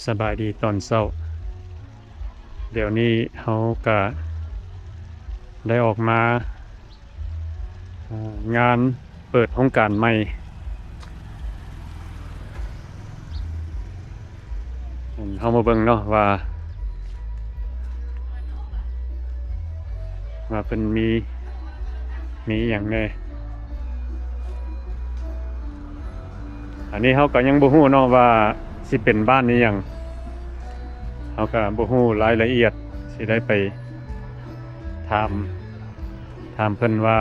สบายดีตอนเช้าเดี๋ยวนี้เขาก็ได้ออกมางานเปิดโครงการใหม่เขามาเบิ่งเนาะว่าเป็นมีอย่างไงอันนี้เขาก็ยังบ่ฮู้เนาะว่าสิเป็นบ้านนี้หยังเขาก็บ่ฮู้รายละเอียดสิได้ไปถามเพิ่นว่า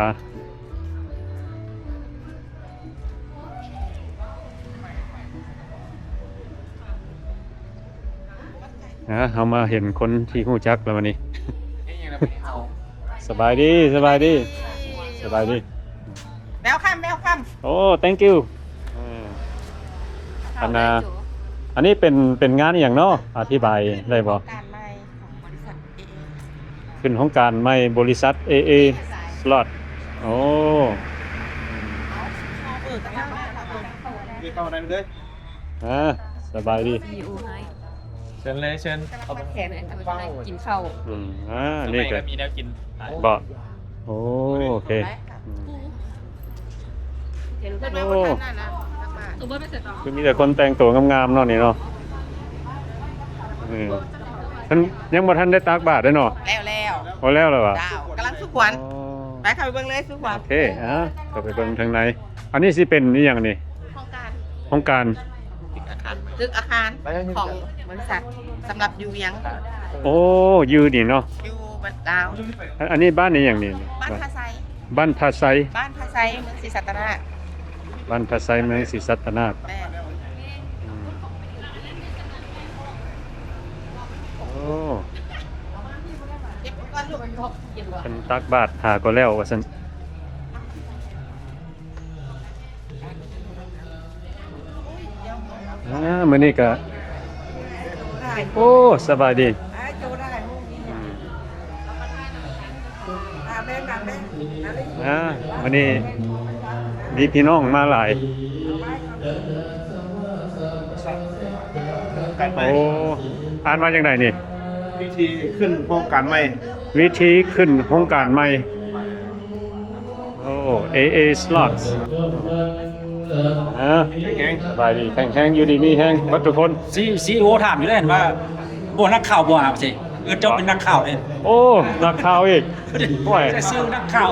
เขามาเห็นคนที่ฮู้จักแล้ววันนี้ สบายดีสบายดีสบายดี แมวค่โอ้ thank you อันนี้เป็นงานอหย่างเนาะอธิบายได้บ่ การใหม่ของบริษัท AA ขึ้นของการใหม่บริษัท AA Slot โอ้ กันแล้ว เข้ามาได้เลย สบายดี เชิญเลยเชิญ เอาแขนกินข้าว นี่ก็ มีแนวกิน บ่โอเค เห็นเพื่อนแม่คนนั้นน่ะนะตัวเบิร์ดไม่เสร็จหรอ คือมีแต่คนแต่งตัวงามๆเนาะนี่เนาะท่านยังบ่ทันได้ตักบาตรได้เนาะ แล้ว พอแล้วเหรอวะ ดาวกำลังสุขวัญไปเข้าไปเบิ่งเลยสุขวัญ โอเคเข้าไปเบิ่งทางในอันนี้สิเป็นนี่หยังนี่ โครงการ ของการ ตึกอาคารของบริษัทสำหรับอยู่ยัง โอ้ยืนนี่เนาะ อยู่บัดดาว อันนี้บ้านนี่หยังนี่ บ้านพาไซ บ้านทาไซ บ้านพาไซเมืองศรีสัตนา บ้านทาไซเมืองศรีสัตนาถ แม่ โอ้ เก็บก้อนลูก เป็นตักบาตรหาก็แล้วว่าซั่นมื้อนี้ก็โอ้สบายดี โจได้ลูกนี้แม่วันนี้มีพี่น้องมาหลาย การใหม่ โอ้อ่านมาจากไหนนี่ วิธีขึ้นโครงการใหม่ วิธีขึ้นโครงการใหม่โอ้ AA Slots แข็ง สบายดีแข็งๆอยู่ดีมีแห้งวัดทุกคน ซีโอถามอยู่แล้วว่าบ่นักข่าวบ่สิเจ้าเป็นนักข่าวเนี่ย โอ้นักข่าวอีกโอ้ย จะซื้อนักข่าว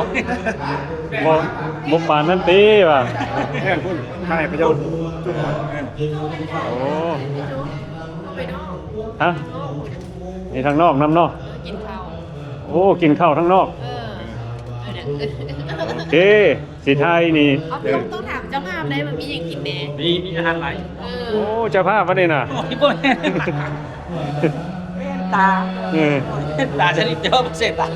บ่ปานนั้นติว่ะ แข็งคุณใช่พระเจ้า โอ้ฮะนี่ทางนอกน้ำเนอก กินข้าว โอ้กินข้าวทางนอกโอเคสิไทยนี่ ต้องถามเจ้าภาพได้มันมีอย่างกินแน่ มีอาหารหลาย โอ้เจ้าภาพวะนี่น่ะ โอ้ยบ่แม่น ตา เออ ตาชนิดเดียวเสร็จอ่ะ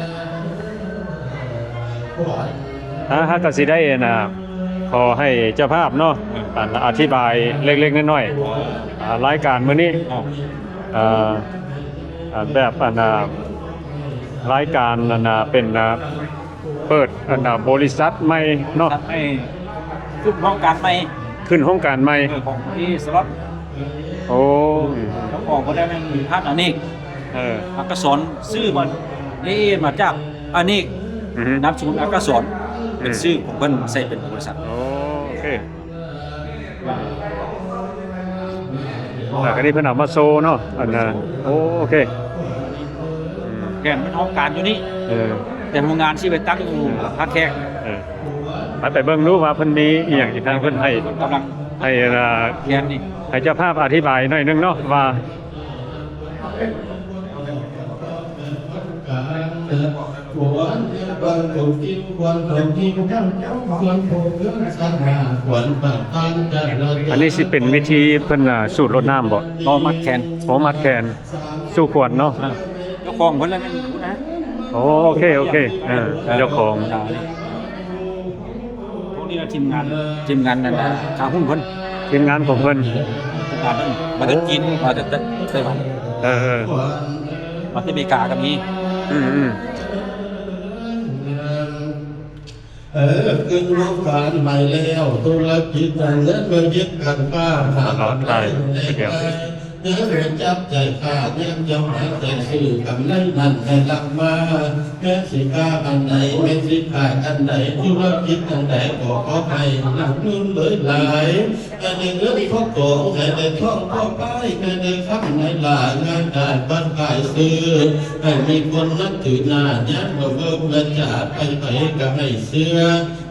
ฮะก็สิได้น่ะขอให้เจ้าภาพเนาะอธิบายเล็กๆน้อยๆรายการมื้อนี้แบบรายการเป็นเปิดบริษัทใหม่เนาะ ให้ขึ้นโครงการใหม่ ขึ้นโครงการใหม่ ของที่สล็อต โอ้ เจ้าของก็ได้มันมีพันอันนี้ อักษรชื่อมันนี่มาจากอันนี้ อือฮึ นามสกุลอักษรเป็นชื่อของเพิ่นใส่เป็นบริษัท โอเคก็นี่เพิ่นเอามาโซเนาะโอเค แกนมันโครงการอยู่นี่ เออ แต่โรงงานที่ไปตั้งอยู่ภาคแขก เออไปเบิ่งดูว่าเพิ่นมีอีหยังที่ทางเพิ่นให้ กำลัง ให้ แกนนี่ ให้เจ้าภาพอธิบายหน่อยนึงเนาะว่าอันนี้สิเป็นวิธีเพิ่นสูตรรดน้ำบ่ รอมัดแขน โอ้มัดแขนสู่ขวดเนาะ เจ้าของเพิ่นแล้วนั่นนะ โอเคเจ้าของ พวกนี้ทีมงานนั่นน่ะข้าวหุ้นเพิ่น ทีมงานของเพิ่น ทีมงานเพิ่นมาจากจีนมาจากไต้หวัน เออ มาที่อเมริกาก็มี อืม ขึ้นโครงการใหม่แล้วธุรกิจเงินเงินยึดกันป้าหา ใช่เดี๋ยว เนื้อเรือจับใจขาดยังยอมหาใจสื่อกำไรนั่นให้ลักมาแม้สิกาอันไหนแม้สิขาดอันไหนธุรกิจอันไหนขอให้หลักนุ่นเลยหลายให้ได้เงินพ่อโกงให้ได้ท่องพ่อป้ายให้ได้ข้ามในหลางานการบ้านขายซื้อให้มีคนนับถือหน้ายันบ่เบิ่งและจากไปก็ให้เสื้อ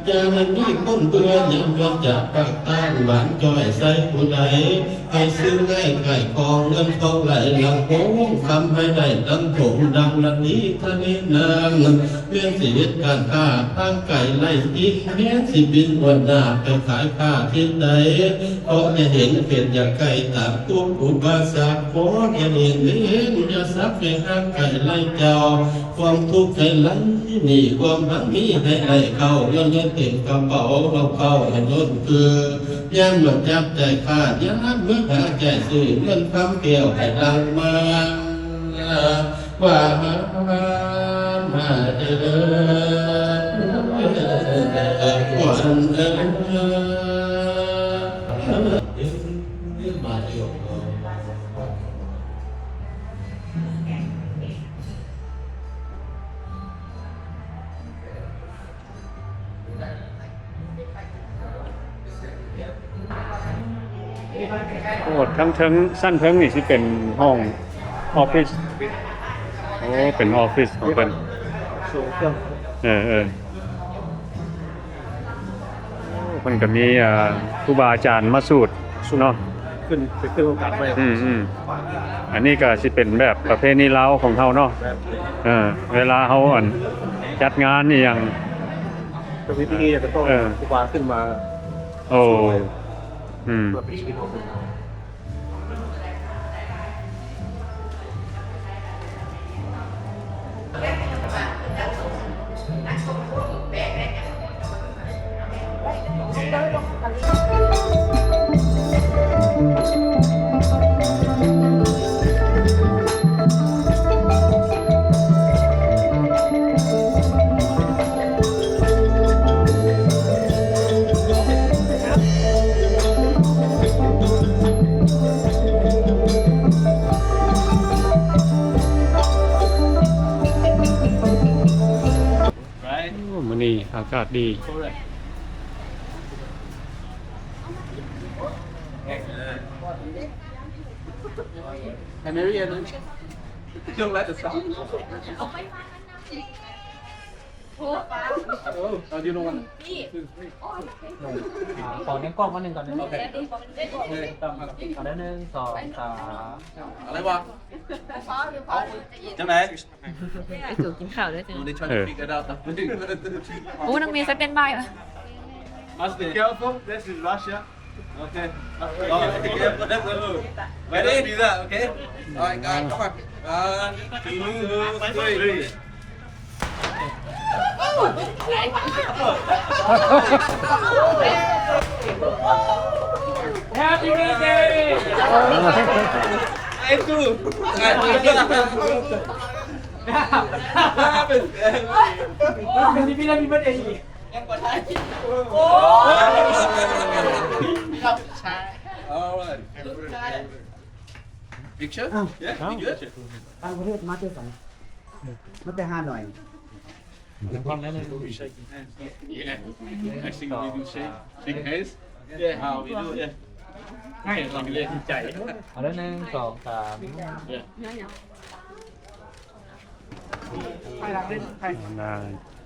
อย่ามันมีคนเบื่อยังวันจากปากต้านหวานจอยใส่ผู้ใดให้ซื้อง่ายไก่กองเงินทองไหลหลังโค้งทำให้ได้ดังผมดังละนี้ท่านี้นางเรื่องชีวิตการค้าตั้งไก่ไล่อีกแม้สิบินวันหน้าไปขายผ้าที่ใดเพราะจะเห็นเป็นอย่างไก่ตามตัวอุบาสกขออย่าเห็นอย่าซับในห้างไก่ไล่เจ้าความทุกข์ให้ไหลหนีความหังมีให้ไหลเข้าเงินเต็มกระเป๋าเราเข้าให้ล้นคือย่ำหมดจับใจขาดย่ำเมื่อหาใจสื่อเงินคำเกี่ยวให้ดังมาว่ามาเดินวันเดินมาเดียว โอ้ทั้งเทิงสั้นเทิงนี่สิเป็นห้องออฟฟิศโอ้เป็นออฟฟิศของเพิ่น สูงเครื่อง เออเพิ่นก็มีครูบาอาจารย์มาสูตรเนาะ ขึ้นไปขึ้นโอกาสไว้ อันนี้ก็สิเป็นแบบประเพณีลาวของเฮาเนาะ แบบ เวลาเฮาจัดงานนี่อย่าง ตรงนี้ที่นี่จะต้องครูบาขึ้นมา โอ้เพื่อเป็นชีวิตของคุณ มื้อนี้อากาศดี Canarian don't let the sound oh do you know one ขอเน้นกล้องมาหนึ่งก่อนนะโอเคเอาได้1 2 3 อะไรวะจังไหน ไอ้จู่กินข้าวด้วยจัง they try to figure it out โอ้นักเรียนจะเป็นใบเหรอ careful this is Russia okay ready do that okay alright guys come on 1 2 3 Happy birthday itu Happy birthday alright picture yeah you good ต่างประเทศมาเที่ยวสองมาไปหาหน่อย yeah actually we do shake hands yeah how we do yeah ให้เราเรียนใจเอาได้1 2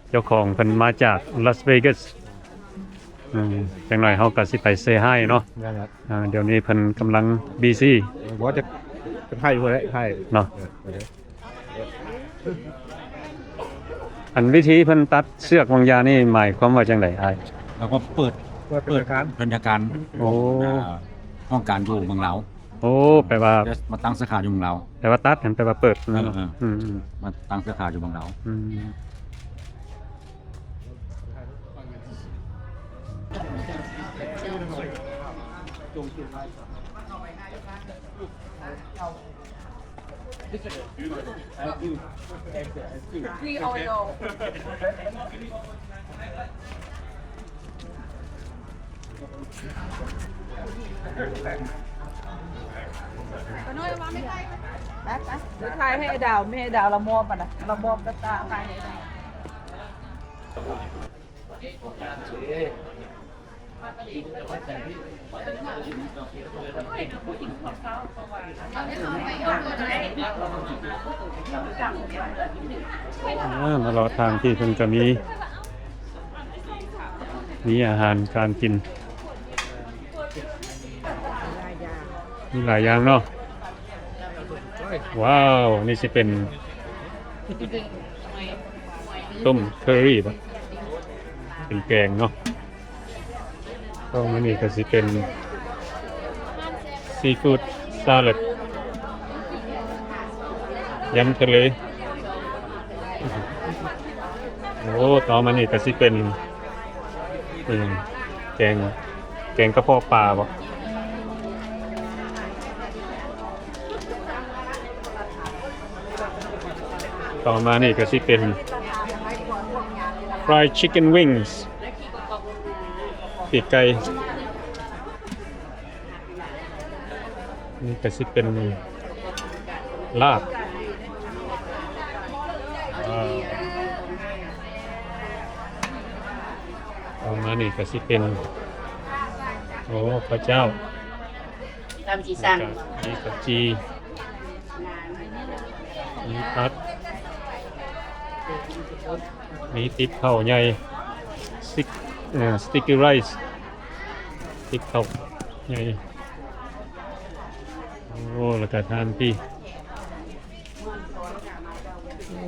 3 เจ้าของเพิ่นมาจากลาสเวกัสจังหน่อยเฮาก็สิไปเซฮายเนาะเดี๋ยวนี้เพิ่นกำลังบีซี ว่าจะให้อยู่เลยให้ เนาะอันวิธีเพิ่นตัดเสือกวางยานี่หมายความว่าจังไดอ้าย แล้วก็เปิด เปิดการ บรรยากาศ โอ้ ห้องการอยู่เมืองเรา โอ้แปลว่า จะมาตั้งสาขาอยู่เมืองเรา แปลว่าตัดแปลว่าเปิดนั่นเนาะ มาตั้งสาขาอยู่เมืองเรา เ หรือทายให้ไอ้ดาวไม่ให้ดาวละมอบอ่ะนะละมอบตาทายให้ดาว มารอทางที่เพิ่นจะมีอาหารการกินมีหลายอย่างเนาะว้าวนี่สิเป็นต้มเคอรี่ป่ะเป็นแกงเนาะต้มอันนี้ก็สิเป็นซีฟู้ดสลัดยำทะเลโอ้ต่อมานี่ก็สิเป็นแกงกระเพาะปลาบ่ต่อมานี่ก็สิเป็น fried chicken wings ปีกไก่นี่ก็สิเป็นลาบต่อมานี่ก็สิเป็นโอ้พระเจ้า ตามจีซัง มีกะจีมีพัดมีติ๊บข้าวใหญ่สติ๊กกี้ไรซ์ติ๊บข้าวใหญ่โอ้แล้วก็ทานพี่โอ้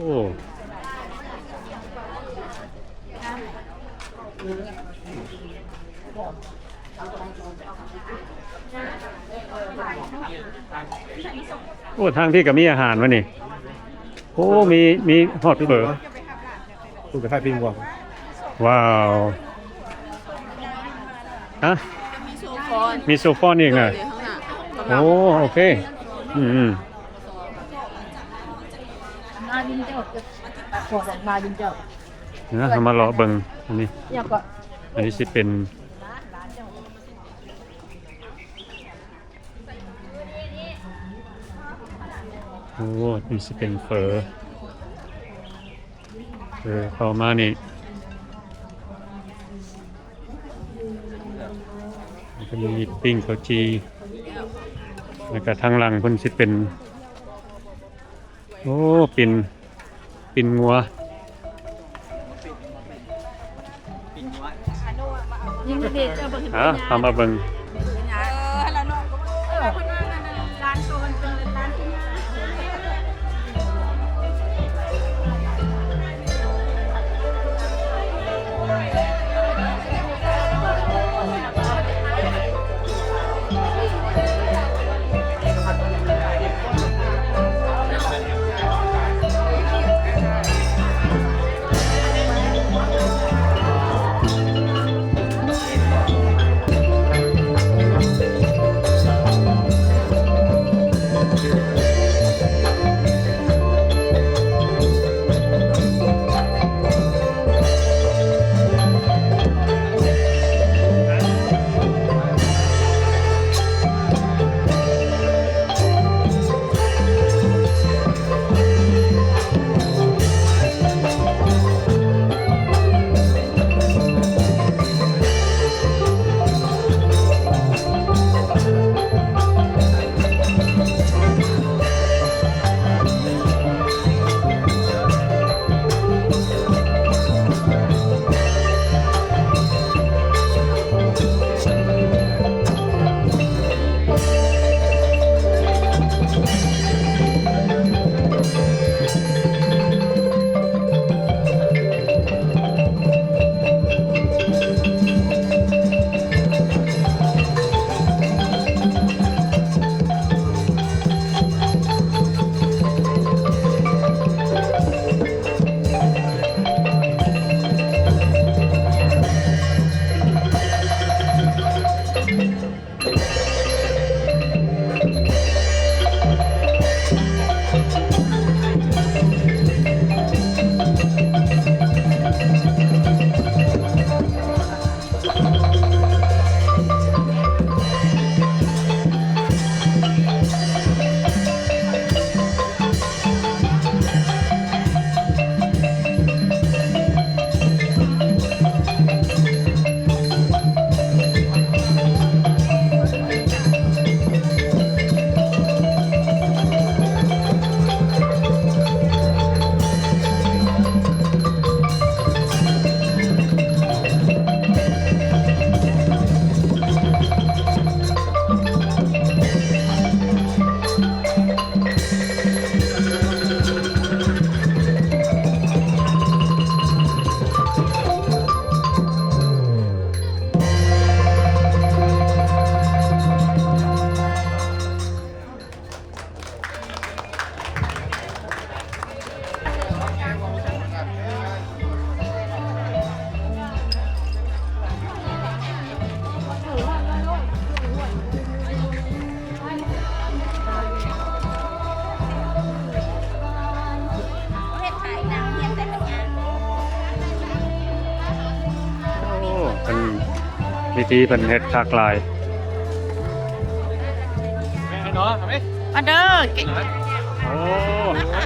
โอ้ทางพี่ก็มีอาหารวะนี่โอ้มีฮอตเบอร์ พูดกับไทยพิงกว่า ว้าวฮะมีโซฟอนอีกนะโอ้โอเคมาดินเจ้าบอกมาดินเจ้า นะเอามารอเบิ่งอันนี้ อยากก็ อันนี้สิเป็นโอ้นี่สิเป็นเฟอเข้ามานี่มันก็มีปิ้งข้าวจีแล้วก็ทางหลังเพิ่นสิเป็นโอ้ปิ่นงัว ยิ่งเด็กเจ้าบอกเห็น ทำมาเบิ่ง ร้านโซนเป็นร้านที่น่า วิธีเพิ่นเฮ็ดคักหลาย Hey, no, come here. มาเด้อกิน โอ้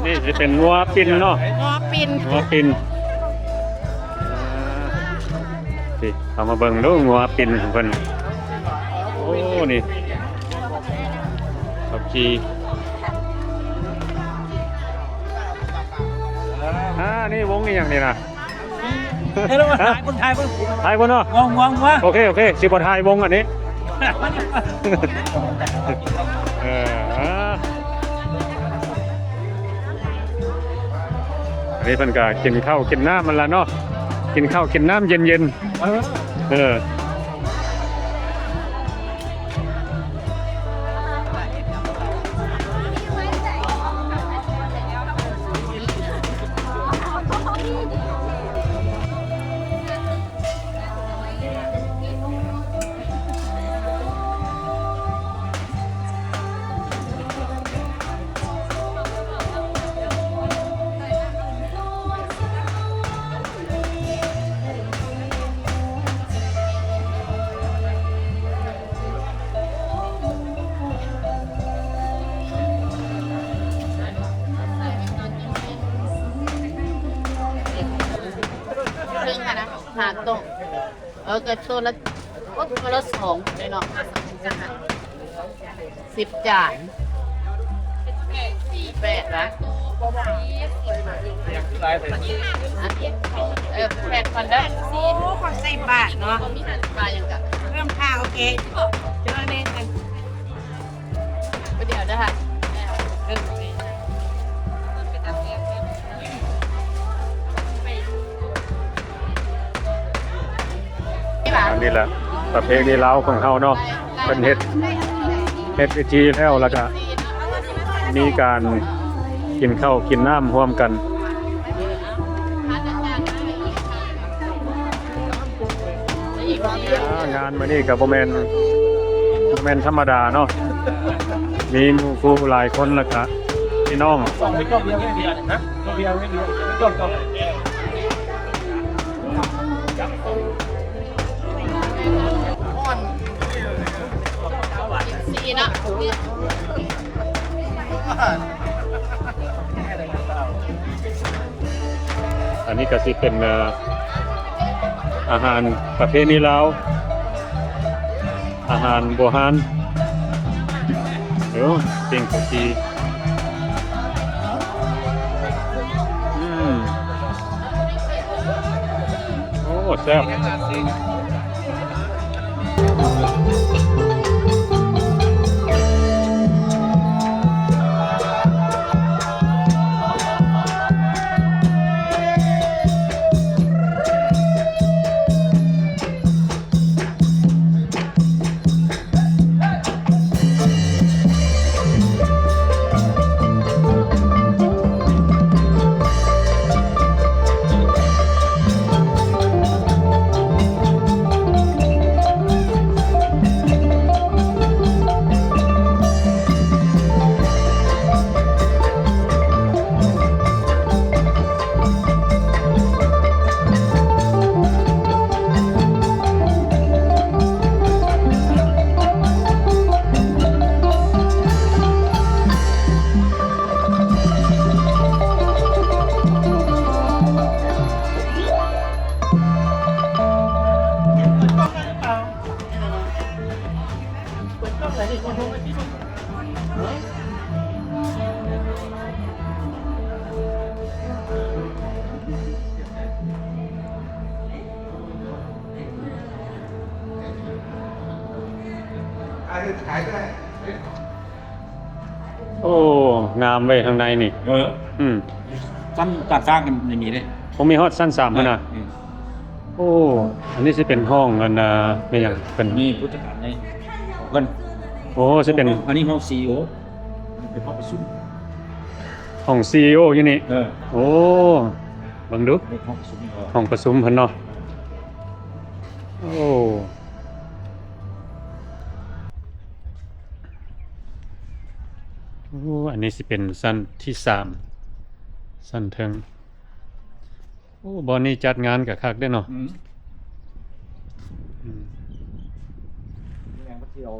นี่สิเป็นงัวปินเนาะ งอปิน งัวปินสิเอามาเบิ่งดูงัวปินของเพิ่นโอ้นี่ขับขี่นี่วงนี่อย่างนี้นะ เฮ้ยเรามาถ่ายคนไทยเพิ่ง ถ่ายบ่เนาะ งงวะ โอเคสิบ่ถ่ายวงอันนี้ อันนี้เพิ่นก็กินข้าวกินน้ำมันละเนาะกินข้าวกินน้ำเย็นๆเรื่องค่ะนะหาตรงเกิดตัวละตัวละ2เลยเนาะ10 จาน48นะ8,000ได้โอ้ขอใส่บาทเนาะมีปลาอย่างกับเริ่มค่าโอเคเจอเล่นกันเดี๋ยวนะคะอันนี้แหละประเพณีลาวของเฮาเนาะเป็นเฮ็ดพิธีแล้วแล้วก็มีการกินข้าวกินน้ำร่วมกันงานมื้อนี้ก็บ่แม่นธรรมดาเนาะมีหมู่ครูหลายคนแล้วก็พี่น้อง ส่งไปก็เพียงเดียวนะก็เพียงไม่เดียวก็ อ่อนสีนะ อันนี้ก็สิเป็นอาหารประเพณีลาวอาหารโบราณเดี๋ยวเป็นข้าวจีโอ้แซ่บโอ้งามไว้ข้างในนี่สั้นตัดสร้างกันอย่างนี้เลย ผมมีฮอดสั้น3พุ่นน่ะโอ้อันนี้สิเป็นห้องอันเป็นหยังเป็น นี่พุทธการในกัน โอ้สิเป็น อันนี้ห้องซีโอเป็นห้องประชุม ห้อง CEO อยู่นี่ เออ โอ้เบิ่งดู เป็นห้องประชุม ห้องประชุมเพิ่นเนาะโอ้อันนี้สิเป็นสั้นที่3สั้นเทิงโอ้บ่นี้จัดงานกับคักเด้อเนาะ อืม อืม ที่เอา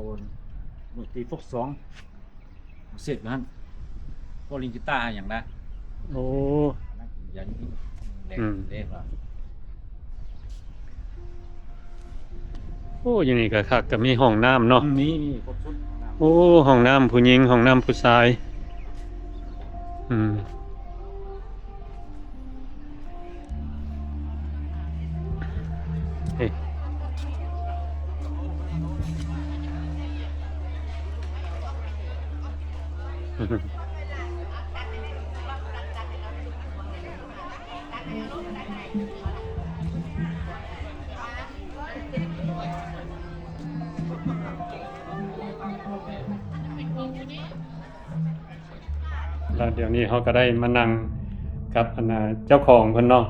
ดนตรีฟกสองเสร็จนั้นพอลินกีตาร์อย่างนั้น โอ้ อย่างนี้เด็ก อืม เด็กว่า โอ้อยู่นี่ก็คักก็มีห้องน้ำเนาะ มีครบชุด โอ้ห้องน้ำผู้หญิงห้องน้ำผู้ชายเฮ้ยแล้วเดี๋ยวนี้เขาก็ได้มานั่งกับเจ้าของเพิ่นเนาะ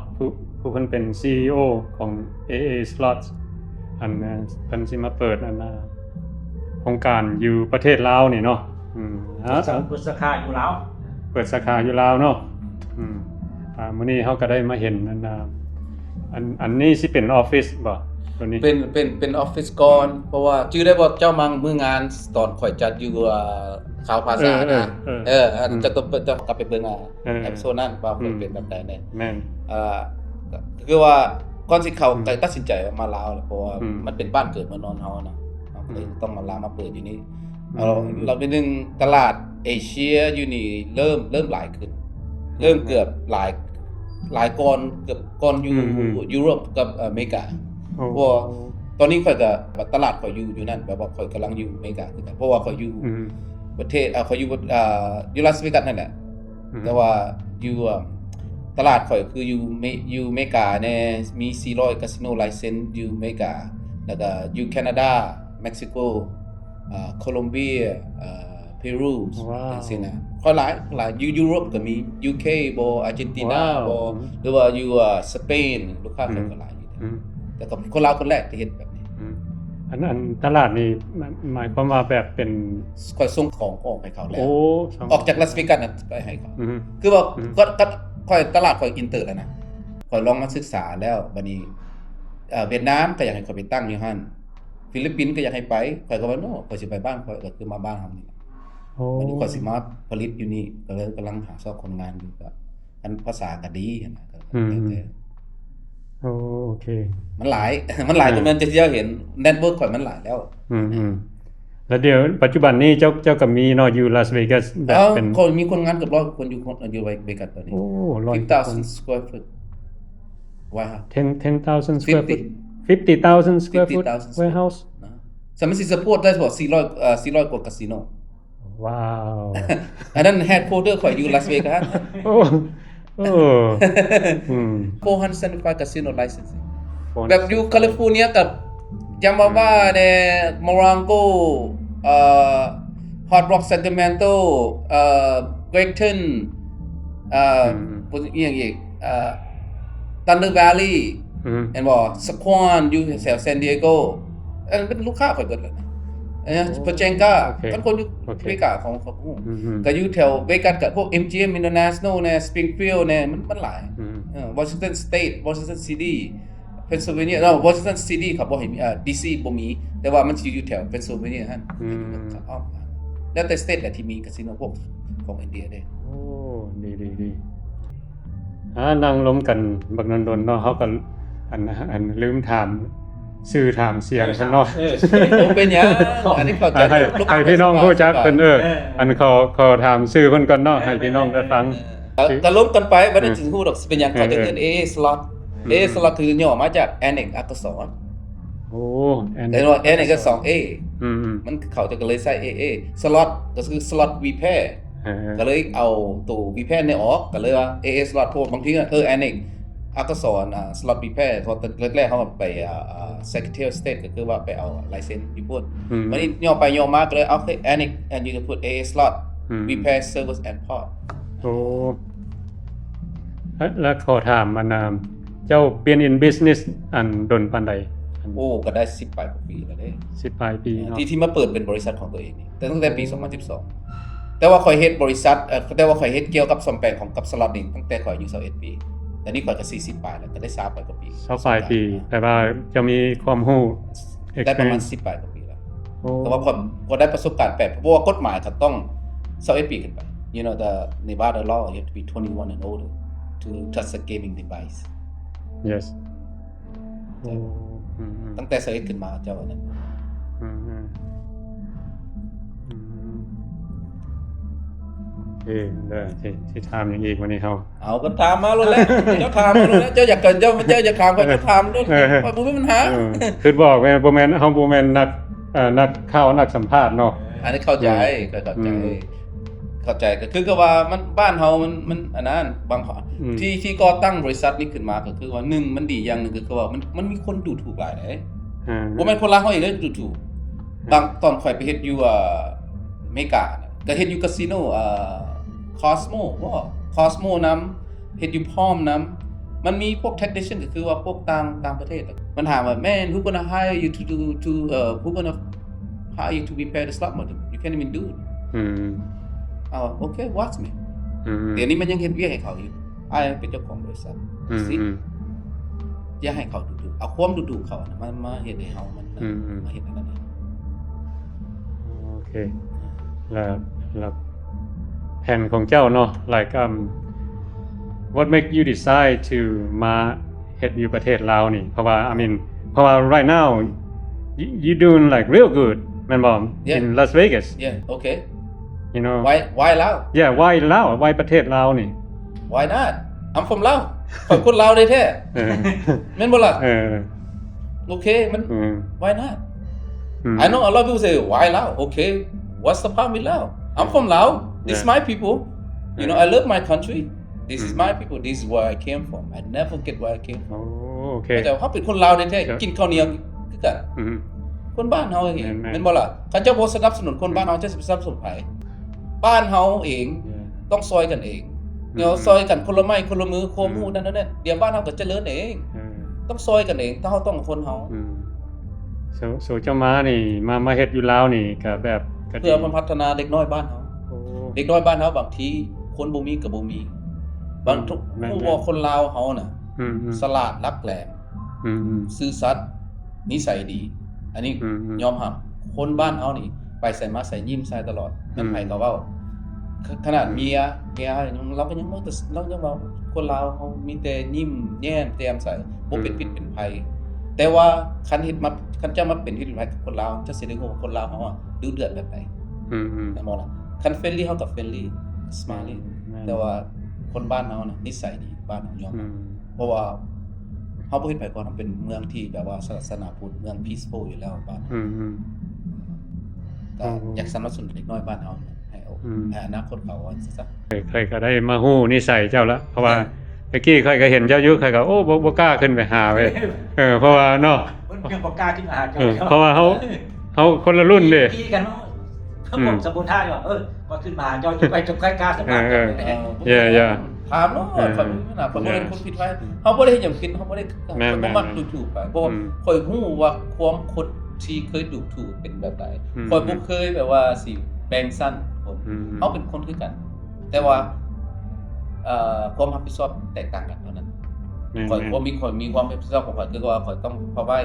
ผู้เพิ่นเป็น CEO ของ AA Slots เพิ่นสิมาเปิดโครงการอยู่ประเทศลาวนี่เนาะเปิดสาขาอยู่แล้ว เปิดสาขาอยู่ลาวเนาะมื้อนี้เขาก็ได้มาเห็นอันนี้สิเป็นออฟฟิศบ่ตัวนี้ เป็นออฟฟิศก่อนเพราะว่าชื่อได้บอกเจ้ามังมืองานตอนข่อยจัดอยู่ขาวภาษานะอันจะต้องกลับไปเบิ่งแอปโซนั้นว่ามันเป็นแบบใดเนี่ย แม่น คือว่าก่อนสิเข้าก็ตัดสินใจมาลาวแหละเพราะว่ามันเป็นบ้านเกิดเมืองนอนเฮานะเราก็เลยต้องมาลาวมาเปิดอยู่นี่เราเป็นหนึ่งตลาดเอเชียอยู่นี่เริ่มหลายขึ้นเริ่มเกือบหลายก่อนเกือบก่อนอยู่ยุโรปกับอเมริกา เพราะว่าตอนนี้ข่อยก็ตลาดข่อยอยู่นั่นแบบว่าข่อยกำลังอยู่อเมริกาคือกันเพราะว่าข่อยอยู่ประเทศข่อยอยู่ลาสเวกัสนั่นแหละแต่ว่าอยู่ตลาดข่อยคืออยู่อเมริกาเนี่ยมี400คาสิโนไลเซนส์อยู่อเมริกาแล้วก็อยู่แคนาดาเม็กซิโกโคลอมเบียเปรูจังซี่นะค่อยหลายอยู่ยุโรปก็มี UK บ่อาร์เจนตินาบ่หรือว่าอยู่สเปนลูกค้าข่อยก็หลายอยู่แต่ก็คนลาวคนแรกที่เฮ็ดแบบนี้ อันตลาดนี่หมายความว่าแบบเป็น ค่อยส่งของออกให้เขาแล้ว โอ้ ออกจากลาสเวกัสน่ะไปให้เขาคือว่าก็ค่อยตลาดค่อยอินเตอร์แล้วนะค่อยลองมาศึกษาแล้วบัดนี้เวียดนามก็อยากให้ค่อยไปตั้งอยู่หั่นฟิลิปปินส์ก็อยากให้ไปค่อยก็ว่าโน้ค่อยสิไปบ้านค่อยก็คือมาบ้านเฮานี่ โอ้ วันนี้ค่อยสิมาผลิตอยู่นี่ก็เลยกำลังหาซอกคนงานอยู่ก็อันภาษาก็ดีนะก็โอเค มันหลาย มันหลายจนมันจะเห็นเน็ตเวิร์คข่อยมันหลายแล้ว แล้วเดี๋ยวปัจจุบันนี้เจ้าก็มีเนาะอยู่ลาสเวกัสแบบเป็น คนมีคนงานเกือบ100คนอยู่เวกัสตอนนี้ โอ้ 50,000 square foot ว้าว 10,000 square foot 50,000 square foot warehouse สามารถสิซัพพอร์ตได้บ่400กว่าคาสิโน ว้าว อันนั้น headquarter ข่อยอยู่ลาสเวกัส โอ้475 casino license แบบอยู่แคลิฟอร์เนียกับจำว่าเนี่ยมอรังโกฮอตร็อกเซนติเมนโตเกรกตันอย่างอีกทันเดอร์แวลลีย์เห็นบ่สควอนอยู่แถวซานดิเอโกอันเป็นลูกค้าข่อยเบิดเลยนะพเจงกาเป็นคนอยู่เวกัสของเขาก็อยู่แถวเวกัสกับพวก MGM International เนี่ย Springfield เนี่ยมันหลายWashington State Washington City Pennsylvania Washington City ครับบ่เห็นDC บ่มีแต่ว่ามันสิอยู่แถว Pennsylvania ฮะแล้วแต่ state แหละที่มีคาสิโนพวกของอินเดียเด้โอ้ดีนั่งล้มกันบักนนๆเนาะเฮาก็อันลืมถามชื่อถามเสียงเพิ่นเนาะ เป็นหยังอันนี้เข้าใจ ให้พี่น้องรู้จักเพิ่นอันเขาถามชื่อเพิ่นก่อนเนาะให้พี่น้องได้ฟัง ก็ล้มกันไปบ่ได้ถึงฮู้ดอกเป็นหยังเขาจะเรียน AA slot AA slot คือย่อมาจาก annex อักษรโอ้ แต่ว่า annex ก็ 2A มันเขาจะก็เลยใส่ AA slot ก็คือ slot repair ก็เลยเอาตัว repair เนี่ยออกก็เลยว่า AA slot โพดบางทีannex อักษรslot repair พอแรกๆเขาไปSecretary of State ก็คือว่าไปเอา license อยู่พุ่นวันนี้ย่อไปย่อมาก็เลยเอาannex and you can put AA slot repair service and part โอ้แล้วขอถามเจ้าเปลี่ยน in business อันดนปานใดโอ้ก็ได้10 ปลายปีแล้วเด้10 ปลายปีเนาะที่มาเปิดเป็นบริษัทของตัวเองนี่แต่ตั้งแต่ปี 2012แต่ว่าข่อยเฮ็ดบริษัทแต่ว่าข่อยเฮ็ดเกี่ยวกับซ่อมแปลงของกับสล็อตนี่ตั้งแต่ข่อยอายุ21 ปีแต่นี่ข่อยก็40 ปลายแล้วก็ได้3 ปลายกว่าปี20 ปลายปีแต่ว่าจะมีความรู้ได้ประมาณ10 ปลายกว่าปีแล้ว โอ้ แต่ว่าพอได้ประสบการณ์8เพราะว่ากฎหมายเขาต้อง21ปีขึ้นไป you know the Nevada law you have to be 21 and older to touch a gaming device yes โอ้อืม ตั้งแต่21ขึ้นมาเจ้าอันนั้น อืมอืมอืมโอเคได้ที่ถามอย่างอีกวันนี้เขา เอาก็ถามมาแล้วแหละเจ้าถามมาแล้วแหละเจ้าอยากเกินเจ้าอยากถามก็ถามด้วยว่าบ่มีปัญหา คือบอกแม่นบ่แม่นเฮาบ่แม่นนักข่าวนักสัมภาษณ์เนาะ อันนี้เข้าใจก็เข้าใจเข้าใจก็คือก็ว่ามันบ้านเฮามันอันนั้นบางที่ก่อตั้งบริษัทนี้ขึ้นมาก็คือว่า1มันดีอย่างนึงก็คือว่ามันมีคนดูถูกหลายเด้ บ่แม่นคนลาวเฮาเองเลยดูถูกบางตอนข่อยไปเฮ็ดอยู่อเมกาเนี่ยก็เฮ็ดอยู่คาสิโนCosmo Cosmo นำเฮ็ดอยู่พร้อมนำมันมีพวก technician ก็คือว่าพวกต่างประเทศมันถามว่า man who gonna hire you to who gonna hire you to repair the slot modem you can't even do it okay watch me เดี๋ยวนี้มันยังเฮ็ดเวียกให้เขาอยู่อ้ายเป็นเจ้าของบริษัทสิอย่าให้เขาดูเอาความดูเขานะมาเฮ็ดให้เฮามันมาเฮ็ดอันนั้น โอเคแล้วแผนของเจ้าเนาะ like what make you decide to มาเฮ็ดอยู่ประเทศลาวนี่เพราะว่า I mean เพราะว่า right now you doing like real good แม่นบ่ in Las Vegas yeah okay you know why ลาว yeah why ลาว why ประเทศลาวนี่ why not I'm from ลาวผมคนลาวได้แท้แม่นบ่ล่ะโอเคมัน why not I know a lot of people say why ลาว okay what's the problem with ลาว I'm from ลาว this is my people you know I love my country this is my people this is where I came from I never forget where I came from โอเค แต่เขาเป็นคนลาวแท้ๆกินข้าวเหนียวคือกันคนบ้านเฮาเองแม่นบ่ล่ะเขาเจ้าบ่สนับสนุนคนบ้านเฮาจะสิสนับสนุนไผบ้านเฮาเองต้องซอยกันเองเดี๋ยวซอยกันคนละไม้คนละมือโคมฮู้นั่นเดี๋ยวบ้านเฮาก็เจริญเองต้องซอยกันเองถ้าเฮาต้องคนเฮาโซเจ้ามานี่มาเฮ็ดอยู่ลาวนี่ก็แบบเพื่อมันพัฒนาเด็กน้อยบ้านเฮาเด็กน้อยบ้านเฮาบางทีคนบ่มีก็บ่มีบางผู้ว่าคนลาวเฮาน่ะสลาดรักแหลมซื่อสัตย์นิสัยดีอันนี้ยอมรับคนบ้านเฮานี่ไปใส่มาใส่ยิ้มใส่ตลอดนั่นไผก็เว้าขนาดเมียเราก็ยังว่าเรายังว่าคนลาวเฮามีแต่ยิ้มแย้มแจ่มใสบ่เป็นพิษเป็นภัยแต่ว่าคันจะมาเป็นพิษเป็นภัยกับคนลาวจะสิได้รู้ว่าคนลาวเฮาอ่ะดุเดือดแบบไหนแต่บ่ล่ะคันเฟรนลี่เฮากับเฟรนลี่สไมลี่แต่ว่าคนบ้านเฮาน่ะนิสัยดีบ้านเฮายอมเพราะว่าเฮาบ่เฮ็ดไผก่อนมันเป็นเมืองที่แบบว่าศาสนาพุทธเมือง peaceful อยู่แล้วบ้านก็อยากสนับสนุนเด็กน้อยบ้านเฮาให้อนาคตเขาว่าซะเคยก็ได้มาฮู้นิสัยเจ้าละเพราะว่าเมื่อกี้ค่อยก็เห็นเจ้าอยู่ค่อยก็โอ้บ่กล้าขึ้นไปหาเว้ยเพราะว่าเนาะมันยังบ่กล้าขึ้นมาหาเจ้าเพราะว่าเฮาคนละรุ่นเด้พี่กันเนาะเขาบอกสมบูรณ์ท่าอยู่ก็ขึ้นมาเจ้าจะไปจบใกล้ๆสักพักอย่าถามเนาะคนนี้น่ะคนบ่ได้คนผิดไว้เฮาบ่ได้เฮ็ดหยังผิดเฮาบ่ได้บ่มักดูถูกไปเพราะค่อยฮู้ว่าความคนที่เคยดูถูกเป็นแบบใดค่อยบ่เคยแบบว่าสิแบ่งสั้นคนเฮาเป็นคนคือกันแต่ว่าความรับผิดชอบแตกต่างกันเท่านั้นข่อยมีความรับผิดชอบของข่อยคือว่าข่อยต้องพอไว้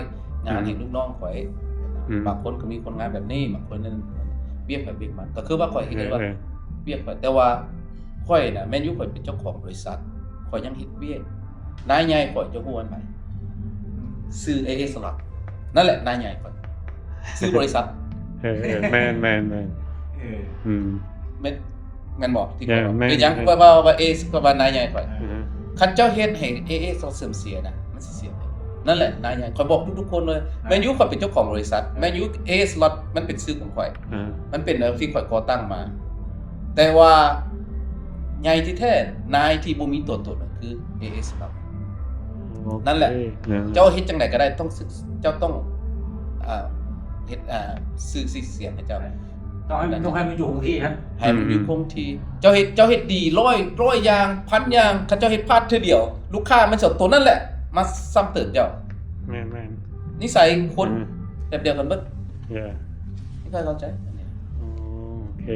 งานให้ลูกน้องข่อยบางคนก็มีคนงานแบบนี้บางคนนั้นเบี้ยข่อยเบี้ยมันก็คือว่าข่อยเห็นว่าเบี้ยข่อยแต่ว่าข่อยน่ะแม่นอยู่ข่อยเป็นเจ้าของบริษัทข่อยยังเฮ็ดเบี้ยนายใหญ่ข่อยจะฮู้อันใหม่ซื้อ AA Slot นั่นแหละนายใหญ่ข่อยซื้อบริษัทแม่นแม่นบอกที่เขาคือยังว่าเอสก็ว่านายใหญ่ข่อยคันเจ้าเฮ็ดให้เอสเสื่อมเสียนะมันสิเสียนั่นแหละนายใหญ่ข่อยบอกทุกๆคนเลยแม่นอยู่ข่อยเป็นเจ้าของบริษัทแม่นอยู่เอสล็อตมันเป็นชื่อของข่อยมันเป็นที่ข่อยก่อตั้งมาแต่ว่าใหญ่ที่แท้นายที่บ่มีตัวตนคือเอสล็อตนั่นแหละเจ้าเฮ็ดจังได๋ก็ได้ต้องเจ้าต้องเฮ็ดซื้อเสียงให้เจ้าต้องให้มันอยู่คงที่ครับให้มันอยู่คงที่เจ้าเฮ็ดดี100อย่างพันอย่างถ้าเจ้าเฮ็ดพลาดเทื่อเดียวลูกค้ามันสิตัวนั่นแหละมาซ้ำเติมเจ้าแม่นนิสัยคนแบบเดียวกันเบิดนี่เข้าใจโอเค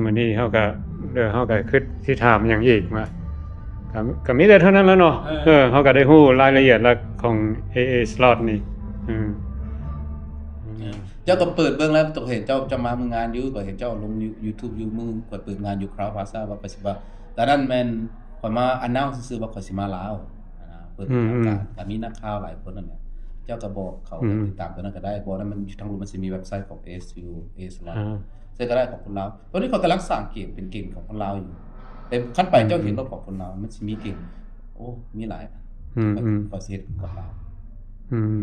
มื้อนี้เฮาก็คิดสิถามหยังอีกมาก็มีแต่เท่านั้นแล้วเนาะเฮาก็ได้ฮู้รายละเอียดแล้วของ AA Slot นี่ เจ้าก็เปิดเบิ่งแล้วตัวเห็นเจ้าจะมามืองานอยู่ก็เห็นเจ้าลง YouTube อยู่มือก็เปิดงานอยู่ Crowd Plaza ว่าไปสิว่าแต่นั้นแม่นข่อยมา announce ซื่อๆว่าข่อยสิมาลาวนะเปิดทางการก็มีนักข่าวหลายคนนั่นแหละเจ้าก็บอกเขาติดตามตัวนั้นก็ได้เพราะนั้นมันอยู่ทางรูมันสิมีเว็บไซต์ของ ASU Salon ซึ่งก็ได้ของคนลาวตอนนี้เขากำลังสร้างเกมเป็นเกมของคนลาวอยู่แต่ขั้นไปเจ้าเห็นรถของคนลาวมันสิมีเกมโอ้มีหลายขอเสียดกับลาว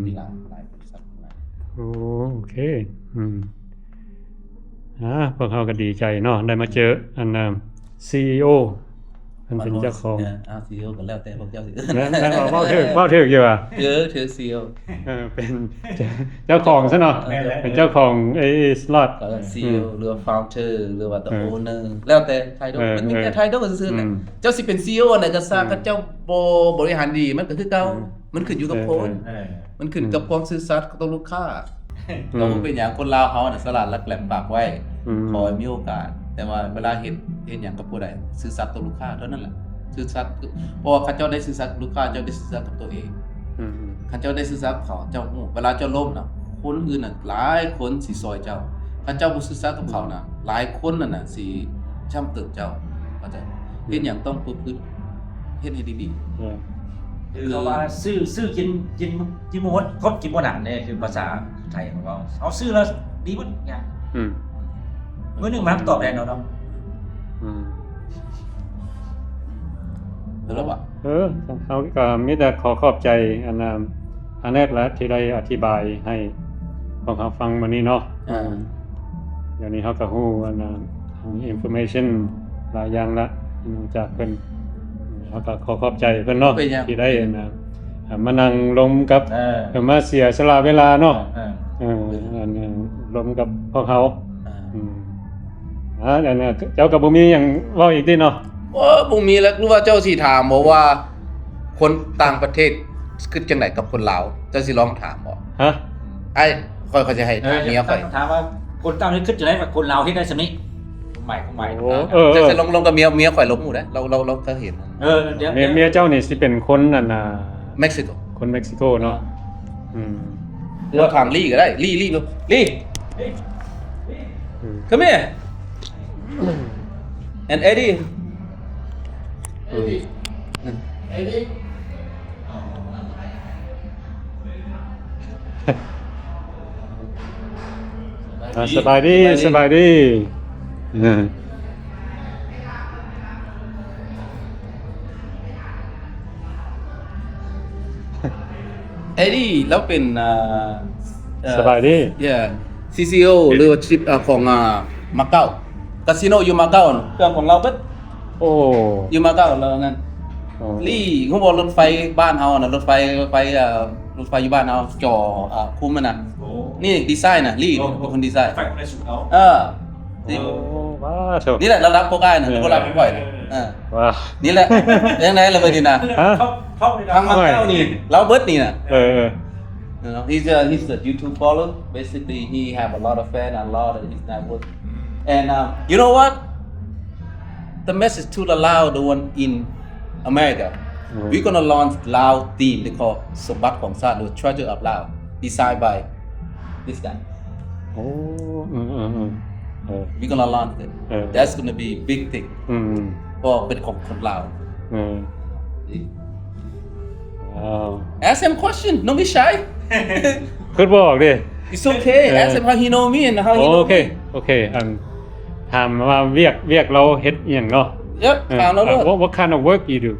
มีหลายบริษัทหลาย โอเคพวกเขาก็ดีใจเนาะได้มาเจออันCEO มันเป็นเจ้าของ CEO ก็แล้วแต่พวกเจ้าสิ แล้วเว้าถึกอยู่อ่ะ ถือ CEO เป็นเจ้าของซะเนาะเป็นเจ้าของไอ้สล็อต ก็ CEO หรือว่า founder หรือว่า the owner แล้วแต่ไทยมันมีแต่ไทยซื่อๆแหละเจ้าสิเป็น CEO อันไหนก็สร้างก็เจ้าบ่บริหารดีมันก็คือเก่ามันขึ้นอยู่กับคนมันขึ้นกับความซื่อสัตย์ต่อลูกค้าเราเป็นอย่างคนลาวเฮาน่ะสลัดลักแหลมปากไว้ขอให้มีโอกาสแต่ว่าเวลาเฮ็ดหยังกับผู้ใดซื่อสัตย์ต่อลูกค้าเท่านั้นแหละซื่อสัตย์เพราะว่าเขาเจ้าได้ซื่อสัตย์กับลูกค้าเจ้าได้ซื่อสัตย์กับตัวเองเขาเจ้าได้ซื่อสัตย์เขาเจ้าฮู้เวลาเจ้าล้มน่ะคนอื่นน่ะหลายคนสิซอยเจ้าเขาเจ้าบ่ซื่อสัตย์กับเขาน่ะหลายคนนั่นน่ะสิช้ำตึกเจ้าเข้าใจเฮ็ดหยังต้องประพฤติเฮ็ดให้ดีๆ คือเขาว่าซื้อกินหมดครบกินหมดอ่ะเนี่ยคือภาษาไทยของเราเอาซื้อแล้วดีหมดเนี่ยเมื่อหนึ่งมาตอบแทนเราเนาะ แล้วว่า เขาก็มีแต่ขอขอบใจอันแรกแล้วที่ได้อธิบายให้พวกเขาฟังวันนี้เนาะเดี๋ยวนี้เขาก็ฮู้information หลายอย่างละจากเพิ่นเขาก็ขอขอบใจเพิ่นเนาะที่ได้มานั่งลมกับมาเสียสละเวลาเนาะลมกับพวกเขาอันนี้เจ้ากับบ่มีหยังเว้าอีกติเนาะบ่มีแล้วรู้ว่าเจ้าสิถามบ่ว่าคนต่างประเทศคือจังไดกับคนลาวเจ้าสิลองถามบ่ฮะไอ้ค่อยจะให้ถามเมียค่อยถามว่าคนต่างประเทศคิดจังได๋ว่าคนลาวเฮ็ดได้ซำนี้ใหม่จะลงกับเมียข่อยลบหมู่ได้เราก็เห็นเดี๋ยวเมียเจ้านี่สิเป็นคนนั่นน่ะเม็กซิโกคนเม็กซิโกเนาะเราถามลี่ก็ได้ลี่ come here and Eddie สบายดีเอ็ดดี้แล้วเป็นสบายดี CCO หรือว่าชิปของมาเก๊าคาสิโนอยู่มาเก๊าเครื่องของเราเบิดอยู่มาเก๊าแล้วงั้นลี่เขาบอกรถไฟบ้านเฮาน่ะรถไฟอยู่บ้านเฮาจอคุ้มมันน่ะนี่ดีไซน์น่ะลี่เป็นคนดีไซน์ไฟในสุดนี่แหละเรารับพวกอ้ายน่ะเรารับพวกบ่อยน่ะนี่แหละยังไงล่ะเบิ่นี่น่ะทางมาเก๊านี่เราเบิดนี่น่ะYou know, he's a YouTube follower. Basically, he have a lot of fans and a lot of his network. And you know what? The message to the Lao, the one in America. We're gonna launch Lao theme they call Sobat Khong Sat, the Treasure of Lao, designed by this guy. We're gonna launch it. That's gonna be a big thing for the Khong Lao. Wow. Ask him question. Don't be shy. คือบอกดิ It's okay. Ask him how he know me and how he know me. โอเคถามว่าเวียกเราเฮ็ดอีหยังเนาะ Yep. ถามเราเลย What kind of work you do?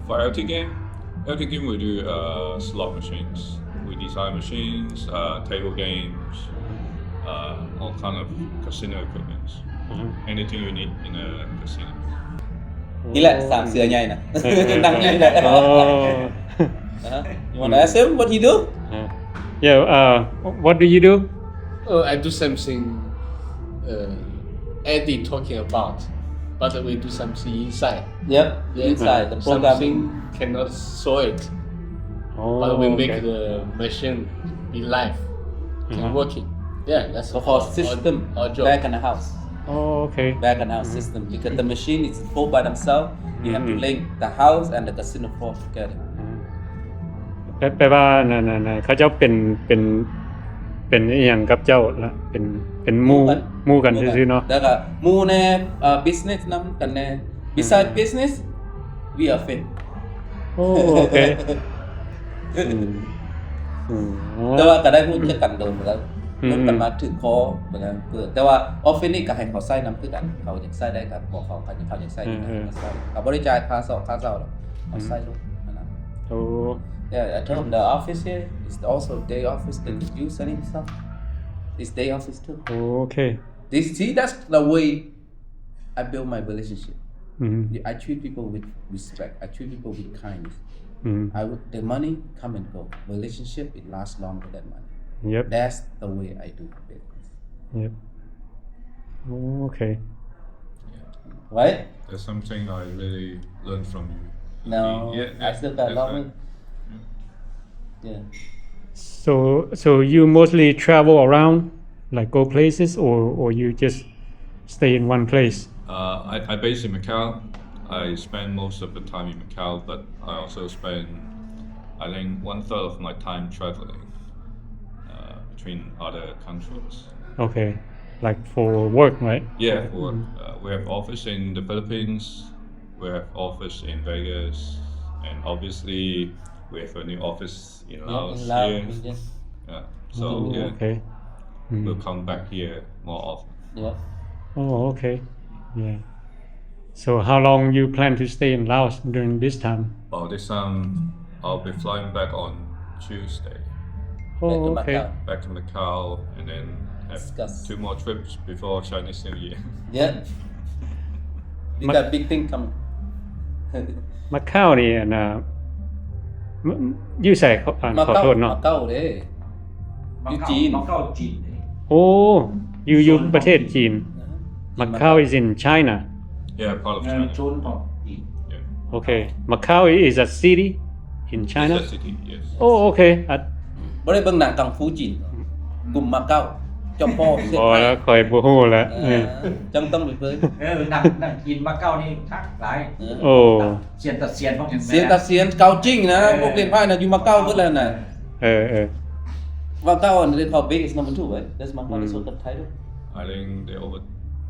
For LT game we do slot machines. We design machines, table games, all kind of casino equipment. Anything you need in a casino. นี่แหละสามเสือใหญ่น่ะนั่งใหญ่เลย You want to ask him what he do? What do you do? I do something Eddie talking about, but we do something inside. Yep, inside the program. Something cannot show it, but we make the machine be live, working. Yeah, that's called system. Our job. Back in the house. Okay. Back in house system because the machine is full by themselves. You have to link the house and the casino floor together. แปลว่านั่นๆๆเขาเจ้าเป็นอีหยังกับเจ้าละเป็นหมู่กันซื่อๆเนาะ แล้วก็หมู่แน่business นำกันแน่ beside business we are friends โอ้โอเคอ๋อ แต่ว่าก็ได้พูดจักกันโดนแล้ว อืม ลงกันมาถึงคอเหมือนกันเปิดแต่ว่าออฟฟิศนี่ก็ให้เขาใส่นำคือกันเขาอยากใส่ได้ครับบอกเขาอยากใส่ได้ก็ใส่เขาบ่ได้จ่ายค่าเช่าหรอกเขาใส่ลูกนั่นน่ะ โอ้ Yeah, I told them the office here is also day office. They could use any stuff. It's day office too. โอเค See, that's the way I build my relationship. อืม I treat people with respect. I treat people with kindness. อืม The money come and go. Relationship it lasts longer than money. Yep. That's the way I do business. Yep.โอเค Right? There's something I really learned from you. No, Yeah, I still got a lot of. definitely. Yeah. So you mostly travel around like go places or you just stay in one place I based in Macau. I spend most of the time in Macau, but I also spend, I think, 1/3 of my time traveling between other countries. Okay like for work right Yeah, for work. We have office in the Philippines. We have office in Vegas, and obviously we have a new office in Laos In Laos, here. yeah. Yeah. So Oh, yeah, okay we'll come back here more often. Yeah. Oh okay yeah so how long you plan to stay in Laos during this time Well, this time I'll be flying back on Tuesday, oh Back to okay Macau. back to Macau, and then have Discuss. 2 more trips before Chinese New Year. Yeah. We got big thing coming. มาเข้านี่นะอยู่ใส่ขอโทษเนาะ มาเก้าเด้ อยู่จีน มาเก้าจีน โอ้อยู่ประเทศจีนMacau is in China Yeah, part of เออ China. ชนของจีน Yeah. okay Macau is a city in China It's a city, yes. oh okay บ่ได้เบิ่งหนังกังฟูจีนกลุ่มมาเก้าเจ้าพ่อเสีย พอแล้วคอยบ่ฮู้แล้ว จังต้องไปเบิ่ง หนังจีนมาเก้านี่ทักหลาย โอ้ เสียนตัดเสียนพวกอย่าง เสียนตาเสียนเกาจริงนะพวกเล่นไพ่น่ะอยู่มาเก้าเบิดแล้วน่ะ เออ มาเก้าอันนี้ called Vegas number 2 right that's my father's what the title I think they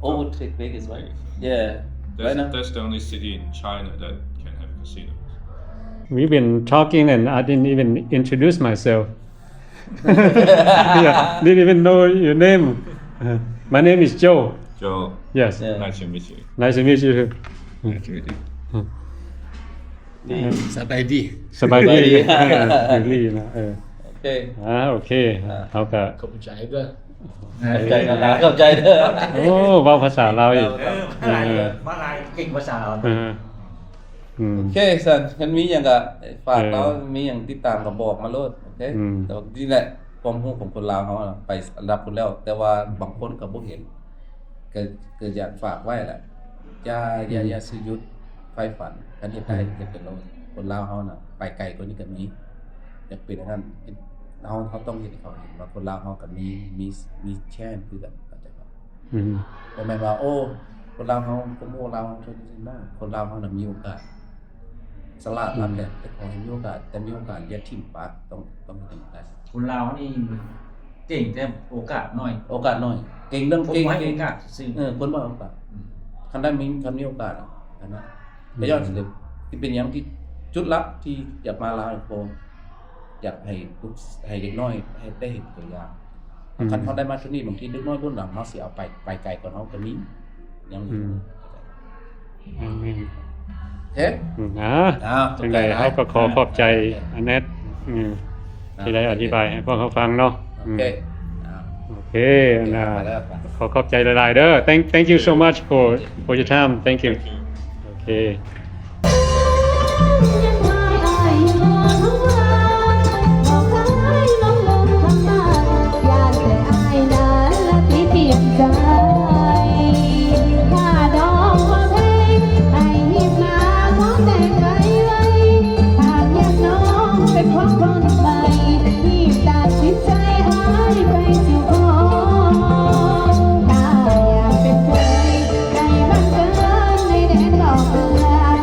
overtake Vegas right yeah right now that's the only city in China that can have casinos. we've been talking and I didn't even introduce myself yeah didn't even know your name my name is Joe Joe, yes Yeah. nice to meet you. nice to meet you too Nice to meet you. สบายดี สบายดี สบายดี อยู่ลี่นะโอเค โอเคเขาก็ ขอบใจด้วย เข้าใจกันนะเข้าใจเด้อ โอ้เว้าภาษาลาวอีก มาลายเก่งภาษา เอออืม โอเคสันฉันมีอย่างก็ฝาก เออ เรามีอย่างติดตามก็บอกมาโลดโอเค อืม แต่ว่านี่แหละความรู้ของคนลาวเขาอะไประดับคนแล้ว แต่ว่าบางคนก็บ่เห็นก็อยากฝากไว้แหละอย่าซื้อยุดไฟฝันกันเฮ็ดได้เฮ็ดเป็นโลดคนลาวเขาน่ะไปไกลกว่านี้ก็มีอยากเป็นอันนั้นเขาต้องเห็นให้เขาเห็นว่าคนลาวเขาก็มีแช่นคือกันเข้าใจป่ะ อืม บ่แม่นว่าโอ้คนลาวเขาโมลาวเขาช่วยจริงๆได้คนลาวเขาน่ะมีโอกาสสละรับแหละแต่ขอให้มีโอกาสแต่มีโอกาสอย่าทิ่มปากต้องให้ได้ คนลาวนี่เก่งแต่โอกาสน้อย โอกาสน้อยเก่งเรื่อง ผม เก่ง ให้ เก่ โอง กาสซื้อ คนบ่ให้โอกาสคันได้มีโอกาสอันนั้นก็ย้อนสิที่เป็นหยังที่จุดลับที่อยากมาลาวโปอยากให้เด็กน้อยให้ได้เห็นตัวอย่างคันเขาได้มาที่นี่บางทีเด็กน้อยรุ่นหลังเขาสิเอาไปไกลกว่าเขาก็มียัง อืม เอ๊ะ จังไดเขาก็ขอบใจอันเน็ตที่ได้อธิบายให้พวกเขาฟังเนาะ โอเค โอเคขอบใจหลายๆเด้อ thank you so much for your time thank you โอเค Hãy subscribe cho kênh Ghiền Mì Gõ để không bỏ lỡ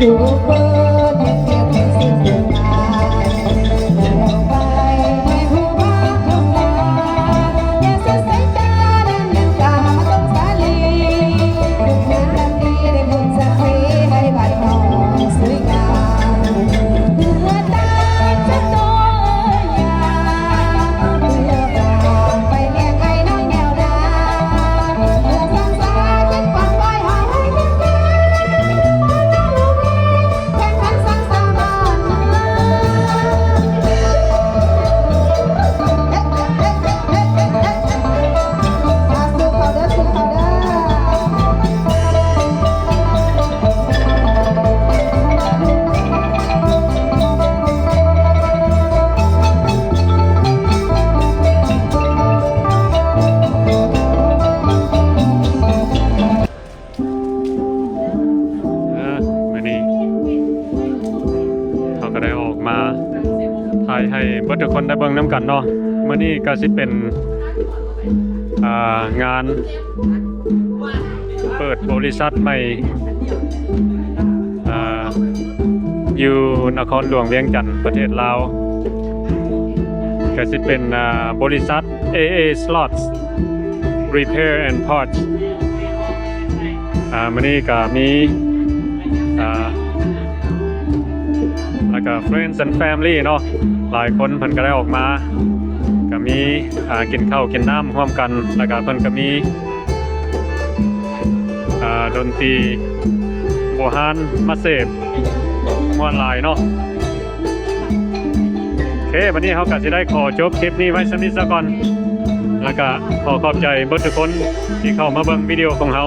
อยู่เปิดเพียงเป็นสิ่งเดียวกันแล้วไปให้ผู้พักทุกนาอย่าเสียสายตาดันยังตาต้องสาลีงานดีได้บุญสักทีให้บ้านนองสวยงามเพื่อตาจะโตยาเพื่อบางไปเลี้ยงไก่น้อยแนวดาเพื่อสร้างสาคิดความไว้หายให้ยิ่งใหญ่แข่งขันสร้างสาบ้านเมืองมาสู้เขาเด้อสู้เขาเด้อ มื้อนี้เขาก็ได้ออกมาถ่ายให้เบิดทุกคนได้เบิ่งนํกันเนาะมื้อนี้ก็สิเป็นงานเปิดบริษัทใหม่อยู่นครหลวงเวียงจันทร์ประเทศลาวก็สิเป็นบริษัท AA Slots Repair and Parts มื้อนี้ก็มีแล้วก็ Friends and Family เนาะหลายคนเพิ่นก็ได้ออกมาก็มีกินข้าวกินน้ำร่วมกันแล้วก็เพิ่นก็มีดนตรีโบราณมาเสพม่วนหลายเนาะโอเควันนี้เฮาก็สิได้ขอจบคลิปนี้ไว้สำนี้ซะก่อนแล้วก็ขอขอบใจเบิดทุกคนที่เข้ามาเบิ่งวิดีโอของเฮา